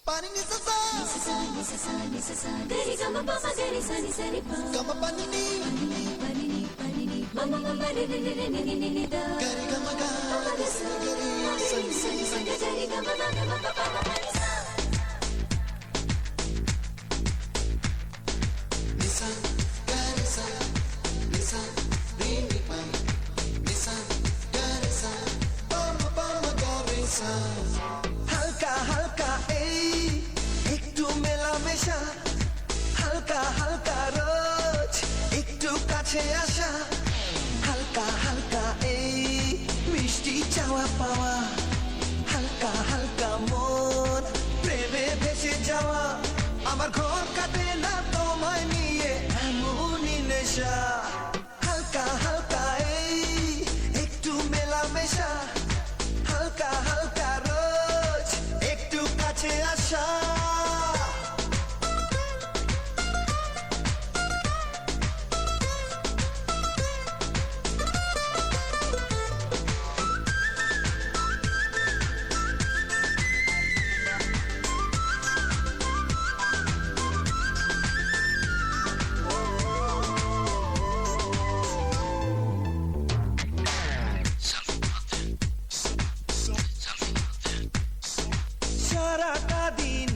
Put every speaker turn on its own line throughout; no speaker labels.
Pani ni sa sa gari gama pa ma gari sa ni pa gama pani ni mama mama re re re ni ni da gari gama ga gari sa ni gari gama ma gama pa pa ma ni sa nisa gari sa nisa ni ni pa nisa gari sa pa ma gari sa halka halka একটু মেলামেশা হালকা হালকা রোজ একটু কাছে আসা হালকা হালকা এই মিষ্টি চাওয়া পাওয়া হালকা হালকা মন প্রেমে ভেসে যাওয়া আমার ঘর কাটে না তোমায় নিয়ে এমনই নেশা হালকা হালকা এই একটু মেলামেশা হালকা হালকা রোজ একটু কাছে আসা সারাটা দিন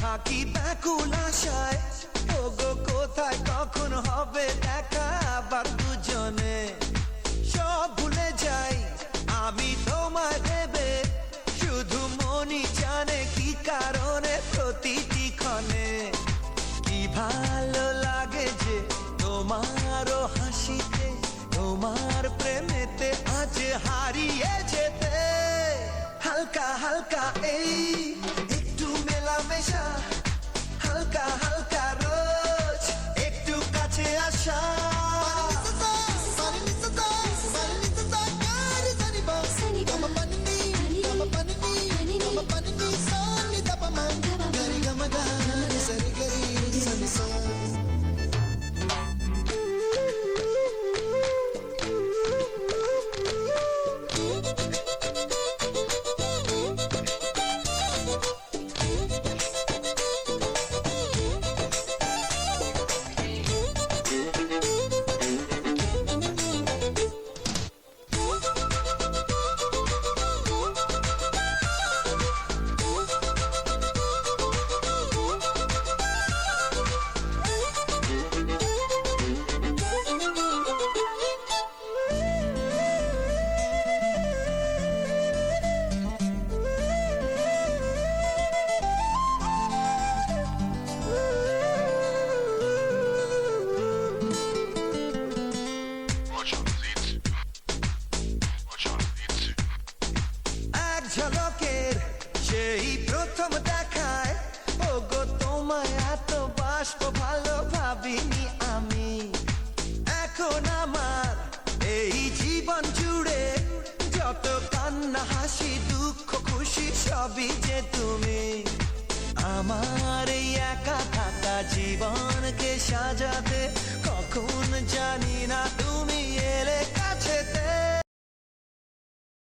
থাকি ব্যাকুল আশায় ওগো কোথায় কখন হবে দেখা আবার দুজনে সব ভুলে যাই আমি তোমায় ভেবে শুধু মনই জানে কি কারণে প্রতিটি ক্ষণে কি ভালো লাগে যে তোমারও হাসিতে তোমার প্রেমেতে আজ হারিয়ে যেতে হালকা হালকা এই একটু মেলামেশা হালকা হালকা রোজ একটু কাছে আসা ঝলকের সেই প্রথম দেখায় ওগো তোমায় এত বাসব ভালো ভাবিনি আমি এখন আমার এই জীবন জুড়ে যত কান্না হাসি দুঃখ খুশি সবই যে তুমি আমার এই একা থাকা জীবনকে সাজাতে